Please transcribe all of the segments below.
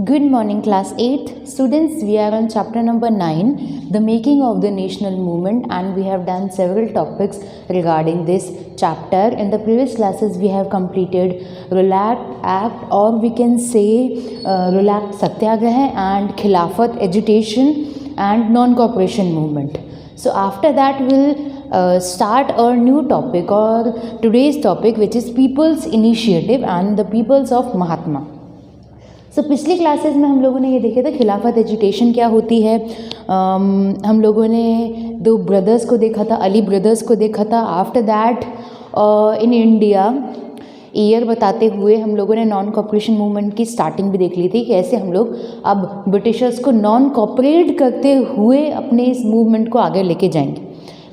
Good morning, class 8. Students, we are on chapter number 9, the making of the national movement, and we have done several topics regarding this chapter. In the previous classes, we have completed Rowlatt Act, or we can say Rowlatt Satyagraha and Khilafat agitation and non-cooperation movement. So after that, we'll start a new topic or today's topic, which is People's Initiative and the Peoples of Mahatma. सो पिछली classes में हम लोगों ने ये देखा था खिलाफत agitation क्या होती है. हम लोगों ने दो ब्रदर्स को देखा था, अली ब्रदर्स को देखा था. After that in India year बताते हुए हम लोगों ने नॉन कॉपरेशन मूवमेंट की स्टार्टिंग भी देख ली थी, कैसे हम लोग अब ब्रिटिशर्स को नॉन कॉपरेट करते हुए अपने इस मूवमेंट को आगे लेके जाएंगे.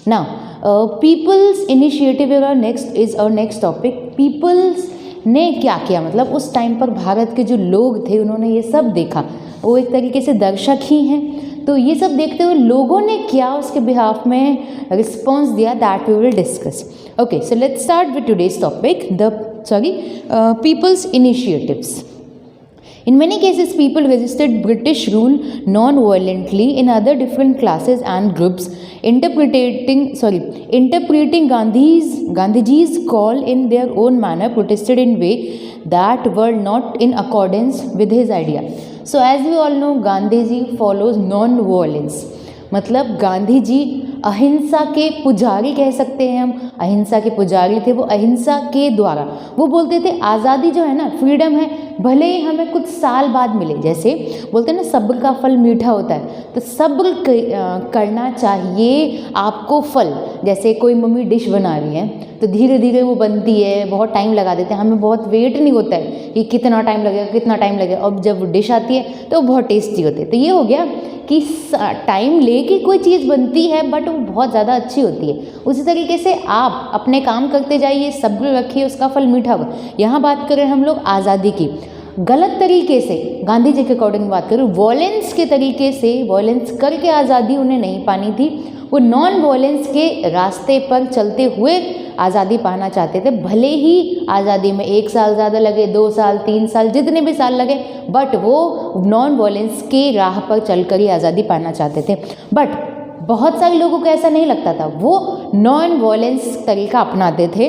Now people's initiative is our next topic. People's ने क्या किया, मतलब उस टाइम पर भारत के जो लोग थे उन्होंने ये सब देखा, वो एक तरीके से दर्शक ही हैं. तो ये सब देखते हुए लोगों ने क्या उसके बिहाफ में रिस्पॉन्स दिया, that we will discuss. Okay, so let's start with today's topic, people's initiatives. In many cases, people resisted British rule non-violently in other different classes and groups, interpreting Gandhiji's call in their own manner, protested in way that were not in accordance with his idea. So, as we all know, Gandhiji follows non-violence. मतलब गांधी जी अहिंसा के पुजारी कह सकते हैं हम, अहिंसा के पुजारी थे. वो अहिंसा के द्वारा वो बोलते थे आज़ादी जो है ना, फ्रीडम है, भले ही हमें कुछ साल बाद मिले. जैसे बोलते हैं ना सब्र का फल मीठा होता है, तो सब्र करना चाहिए आपको फल. जैसे कोई मम्मी डिश बना रही है तो धीरे धीरे वो बनती है, बहुत टाइम लगा देते हैं, हमें बहुत वेट नहीं होता है कि कितना टाइम लगेगा. अब जब वो डिश आती है तो बहुत टेस्टी होती है. तो ये हो गया कि टाइम लेके कोई चीज़ बनती है बट वो बहुत ज़्यादा अच्छी होती है. उसी तरीके से आप अपने काम करते जाइए, सब्र रखिए, उसका फल मीठा होगा. यहाँ बात करें हम लोग आज़ादी की, गलत तरीके से गांधी जी के अकॉर्डिंग बात करें, वॉयलेंस के तरीके से, वॉयलेंस करके आज़ादी उन्हें नहीं पानी थी. वो नॉन वॉयलेंस के रास्ते पर चलते हुए आज़ादी पाना चाहते थे. भले ही आज़ादी में 1 साल ज़्यादा लगे, 2 साल, 3 साल, जितने भी साल लगे, बट वो नॉन वॉयलेंस के राह पर चलकर ही आज़ादी पाना चाहते थे. बट बहुत सारे लोगों को ऐसा नहीं लगता था, वो नॉन वॉयलेंस तरीका अपनाते थे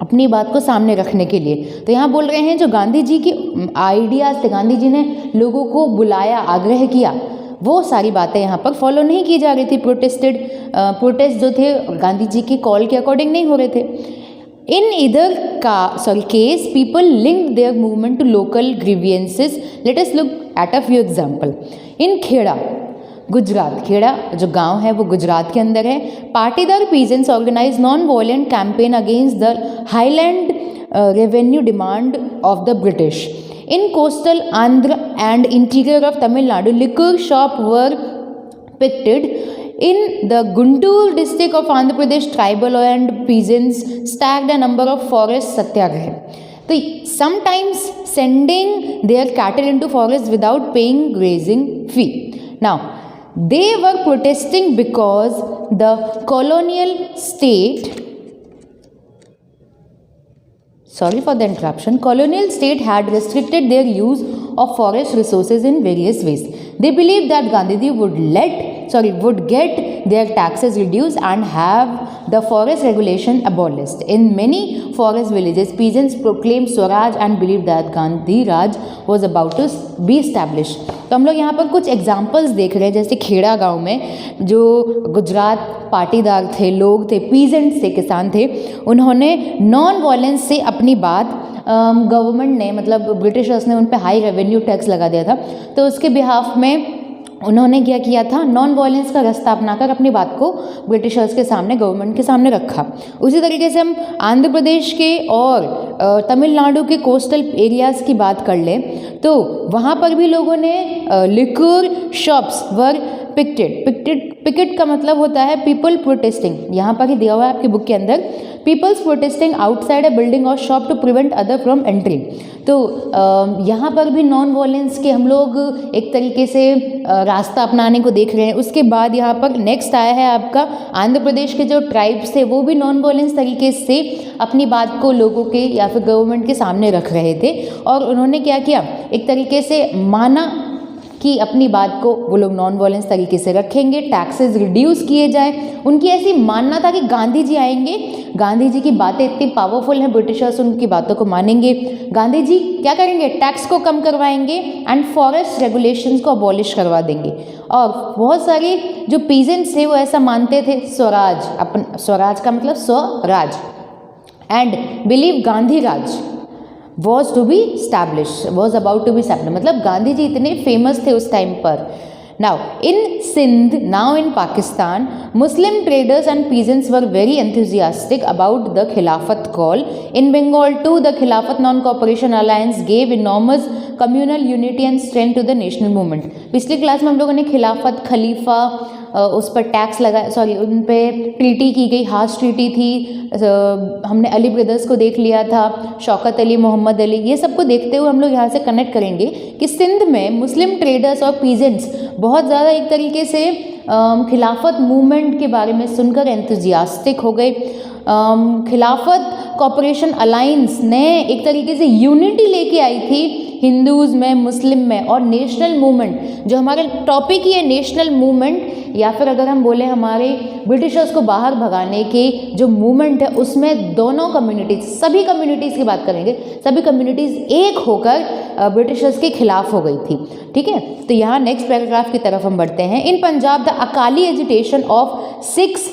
अपनी बात को सामने रखने के लिए. तो यहाँ बोल रहे हैं जो गांधी जी की आइडियाज़ थे, गांधी जी ने लोगों को बुलाया, आग्रह किया, वो सारी बातें यहाँ पर फॉलो नहीं की जा रही थी. प्रोटेस्ट जो थे गांधी जी की कॉल के अकॉर्डिंग नहीं हो रहे थे. In either case people link their movement to local grievances. Let us look at a few example. In Kheda, Gujarat, Kheda जो गांव है वो गुजरात के अंदर है. Patidar peasants organise non violent campaign against the highland revenue demand of the British. In coastal Andhra and interior of Tamil Nadu, liquor shops were picketed. In the Guntur district of Andhra Pradesh, tribal and peasants staged a number of forest satyagraha. So, sometimes sending their cattle into forest without paying grazing fee. Now, they were protesting because the colonial state, sorry for the interruption, colonial state had restricted their use of forest resources in various ways. They believed that Gandhiji would get their taxes reduced and have the forest regulation abolished. In many forest villages, peasants proclaimed Swaraj and believed that Gandhi Raj was about to be established. तो हम लोग यहाँ पर कुछ examples देख रहे हैं. जैसे खेड़ा गांव में जो गुजरात पाटीदार थे, लोग थे, पीजेंट्स थे, किसान थे, उन्होंने नॉन वॉयलेंस से अपनी बात गवर्नमेंट ने, मतलब ब्रिटिशर्स ने उन पे हाई रेवेन्यू टैक्स लगा दिया था, तो उसके बिहाफ में उन्होंने क्या किया था, नॉन वॉयलेंस का रास्ता अपनाकर अपनी बात को ब्रिटिशर्स के सामने, गवर्नमेंट के सामने रखा. उसी तरीके से हम आंध्र प्रदेश के और तमिलनाडु के कोस्टल एरियाज़ की बात कर लें तो वहाँ पर भी लोगों ने लिक्वर शॉप्स वर पिकेट का मतलब होता है पीपल प्रोटेस्टिंग, यहाँ पर ही दिया हुआ है आपकी बुक के अंदर, peoples protesting outside a building और shop to prevent other from entering. तो यहाँ पर भी नॉन वॉयलेंस के हम लोग एक तरीके से रास्ता अपनाने को देख रहे हैं। उसके बाद यहाँ पर नेक्स्ट आया है आपका आंध्र प्रदेश के जो ट्राइब्स थे वो भी नॉन वॉयलेंस तरीके से अपनी बात को लोगों के या फिर गवर्नमेंट के सामने रख रहे थे, और उन्होंने क्या किया, एक तरीके से माना कि अपनी बात को वो लोग नॉन वॉयलेंस तरीके से रखेंगे, टैक्सेस रिड्यूस किए जाएं। उनकी ऐसी मानना था कि गांधी जी आएंगे, गांधी जी की बातें इतनी पावरफुल हैं, ब्रिटिशर्स उनकी बातों को मानेंगे, गांधी जी क्या करेंगे, टैक्स को कम करवाएंगे एंड फॉरेस्ट रेगुलेशंस को अबॉलिश करवा देंगे। और बहुत सारे जो पीजेंट्स थे वो ऐसा मानते थे, स्वराज का मतलब Swaraj, and believe Gandhi Raj was to be established, was about to be established, मतलब गांधी जी इतने फेमस थे उस टाइम पर। Now in Sindh, now in Pakistan, Muslim traders and peasants were very enthusiastic about the Khilafat call. In Bengal too, the Khilafat Non-Cooperation Alliance gave enormous communal unity and strength to the national movement. पिछली class में हम लोगों ने खिलाफत, खलीफा, उस पर tax लगा, उन पे ट्रीटी की गई, हास ट्रीटी थी, हमने अली ब्रदर्स को देख लिया था, शौकत अली, मोहम्मद अली, ये सबको देखते हुए हम लोग यहाँ से कनेक्ट करेंगे कि सिंध में मुस्लिम ट्रेडर्स और पीजेंट्स बहुत ज़्यादा एक तरीके से खिलाफत मूवमेंट के बारे में सुनकर एंथुजियास्टिक हो गए। खिलाफत कॉपरेशन अलायंस ने एक तरीके से यूनिटी लेके आई थी हिंदूज़ में, मुस्लिम में, और नेशनल मूवमेंट, जो हमारा टॉपिक ही है नेशनल मूवमेंट, या फिर अगर हम बोले हमारे ब्रिटिशर्स को बाहर भगाने के जो मूवमेंट है उसमें दोनों कम्युनिटीज़, सभी कम्युनिटीज़ की बात करेंगे, सभी कम्युनिटीज़ एक होकर ब्रिटिशर्स के खिलाफ हो गई थी। ठीक है, तो यहाँ नेक्स्ट पैराग्राफ की तरफ हम बढ़ते हैं। In Punjab the Akali agitation of Sikhs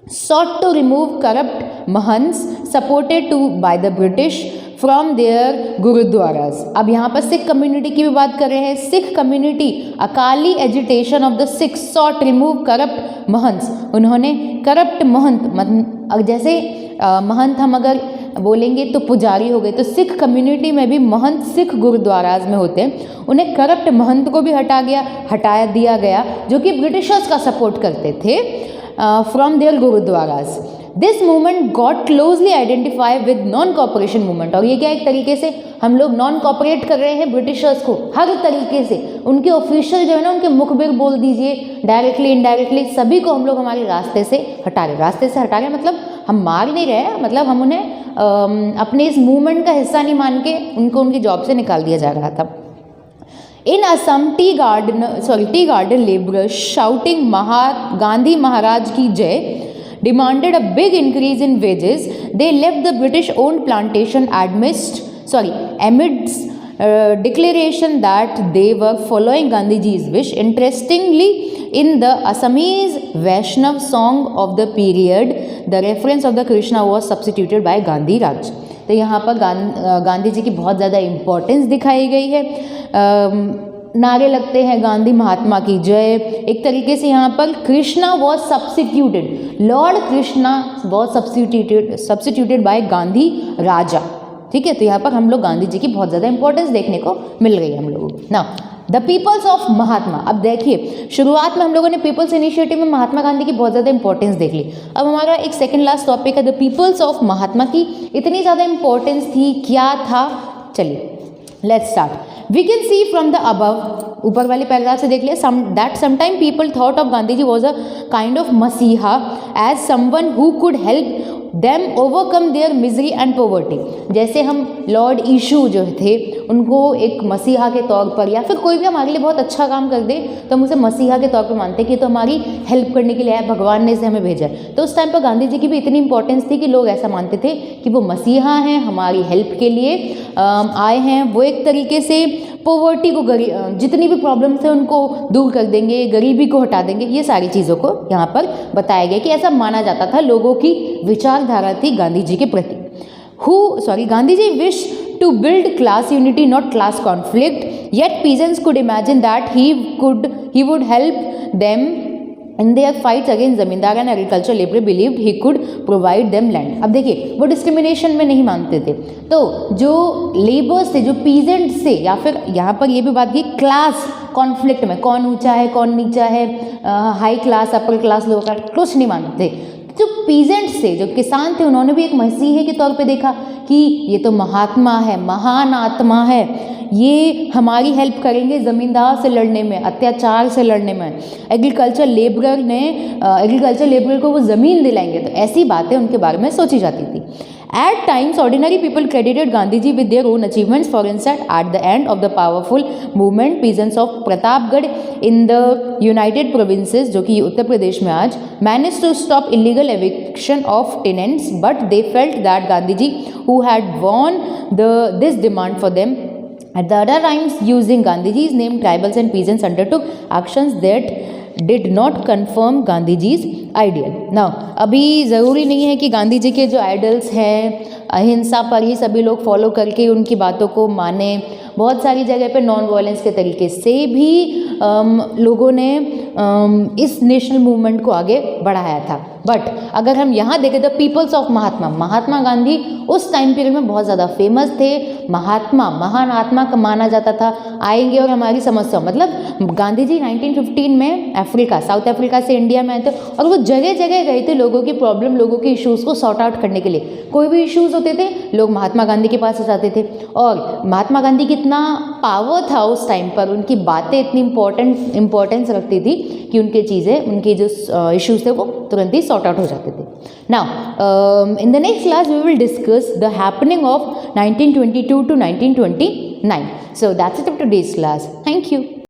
sought to remove corrupt mahants supported to by the British from their gurudwaras। अब यहाँ पर सिख कम्युनिटी की भी बात कर रहे हैं। Sikh community Akali agitation of the Sikh sought remove corrupt mahants, उन्होंने करप्ट महंत, जैसे महंत हम अगर बोलेंगे तो पुजारी हो गए, तो सिख कम्युनिटी में भी महंत सिख गुरुद्वाराज में होते हैं, उन्हें करप्ट महंत को भी हटा दिया गया जो कि ब्रिटिशर्स का सपोर्ट करते थे from their gurudwaras। This movement got closely identified with non-cooperation movement। और ये क्या, एक तरीके से हम लोग नॉन कॉपरेट कर रहे हैं ब्रिटिशर्स को हर तरीके से, उनके ऑफिशियल जो है ना, उनके मुखबिर बोल दीजिए, डायरेक्टली इनडायरेक्टली सभी को हम लोग हमारे रास्ते से हटा रहे मतलब हम मार नहीं रहे हैं, मतलब हम उन्हें अपने इस मूवमेंट का हिस्सा नहीं मान के उनको उनकी जॉब से निकाल दिया जा रहा था। In Assam, tea garden laborers shouting Gandhi Maharaj ki jai demanded a big increase in wages. They left the British-owned plantation amidst declaration that they were following Gandhiji's wish. Interestingly, in the Assamese Vaishnav song of the period, the reference of the Krishna was substituted by Gandhi Raj। तो यहाँ पर गांधी जी की बहुत ज़्यादा importance दिखाई गई है। नारे लगते हैं गांधी महात्मा की जय, एक तरीके से यहाँ पर Krishna was substituted, lord Krishna was substituted by Gandhi Raja. ठीक है, तो यहाँ पर हम लोग गांधी जी की बहुत ज़्यादा इंपॉर्टेंस देखने को मिल गई हम लोगों को ना। द पीपल्स ऑफ महात्मा, अब देखिए शुरुआत में हम लोगों ने पीपल्स इनिशिएटिव में महात्मा गांधी की बहुत ज़्यादा इंपॉर्टेंस देख ली। अब हमारा एक सेकंड लास्ट टॉपिक है द पीपल्स ऑफ महात्मा की इतनी ज़्यादा इंपॉर्टेंस थी, क्या था, चलिए let's start. We can see from the above, ऊपर वाले पैराग्राफ से देख लिया, that sometime people thought of Gandhi ji was a kind of masiha as someone who could help them overcome their misery and poverty. जैसे हम लॉर्ड ईशू जो थे उनको एक मसीहा के तौर पर, या फिर कोई भी हमारे लिए बहुत अच्छा काम कर दे तो हम उसे मसीहा के तौर पर मानते हैं कि तो हमारी हेल्प करने के लिए आया, भगवान ने इसे हमें भेजा है। तो उस टाइम पर गांधी जी की भी इतनी इंपॉर्टेंस थी कि लोग ऐसा मानते थे कि वो मसीहा हैं, हमारी हेल्प के लिए आए हैं, वो एक तरीके से पॉवर्टी को, जितनी भी प्रॉब्लम्स है उनको दूर कर देंगे, गरीबी को हटा देंगे, ये सारी चीज़ों को यहाँ पर बताया गया कि ऐसा माना जाता था, लोगों की विचारधारा थी गांधी जी के प्रति। Gandhi ji wish to build class unity, not class conflict, yet peasants could imagine that he would help them in their fights against zamindar and agriculture labour believed he could provide them land. अब देखिए वो डिस्क्रिमिनेशन में नहीं मानते थे, तो जो labours थे, जो पीजेंट्स थे, या फिर यहाँ पर ये भी बात की क्लास कॉन्फ्लिक्ट में कौन ऊंचा है कौन नीचा है, high class upper class lower class, कुछ नहीं मानते। जो पीजेंट्स थे, जो किसान थे, उन्होंने भी एक मसीहे के तौर पे देखा कि ये तो महात्मा है, महान आत्मा है, ये हमारी हेल्प करेंगे ज़मींदार से लड़ने में, अत्याचार से लड़ने में, एग्रीकल्चर लेबर को वो ज़मीन दिलाएंगे। तो ऐसी बातें उनके बारे में सोची जाती थी। At times, ordinary people credited Gandhiji with their own achievements. For instance, at the end of the powerful movement, peasants of Pratapgarh in the United Provinces, जो कि उत्तर प्रदेश में आज, managed to stop illegal eviction of tenants, but they felt that Gandhiji, who had won this demand for them, at the other times, using Gandhiji's name, tribals and peasants undertook actions that did not confirm Gandhiji's ideal. Now अभी ज़रूरी नहीं है कि गांधी जी के जो idols हैं अहिंसा पर ही सभी लोग फॉलो करके उनकी बातों को माने। बहुत सारी जगह पे नॉन वायलेंस के तरीके से भी लोगों ने इस नेशनल मूवमेंट को आगे बढ़ाया था। बट अगर हम यहाँ देखें तो पीपल्स ऑफ महात्मा गांधी उस टाइम पीरियड में बहुत ज़्यादा फेमस थे। महात्मा, महान आत्मा का माना जाता था, आएंगे और हमारी समस्या, मतलब गांधी जी 1915 में साउथ अफ्रीका से इंडिया में आए थे और वो जगह जगह गए थे लोगों की प्रॉब्लम, लोगों के इश्यूज़ को सॉर्ट आउट करने के लिए। कोई भी इश्यूज़ होते थे लोग महात्मा गांधी के पास जाते थे, और महात्मा गांधी की इतना पावर था उस टाइम पर, उनकी बातें इतनी इम्पोर्टेंस रखती थी कि उनके जो इश्यूज़ थे वो तुरंत ही सॉर्ट आउट हो जाते थे। Now in the next class we will discuss the happening of 1922 to 1929. So that's it of today's class. Thank you.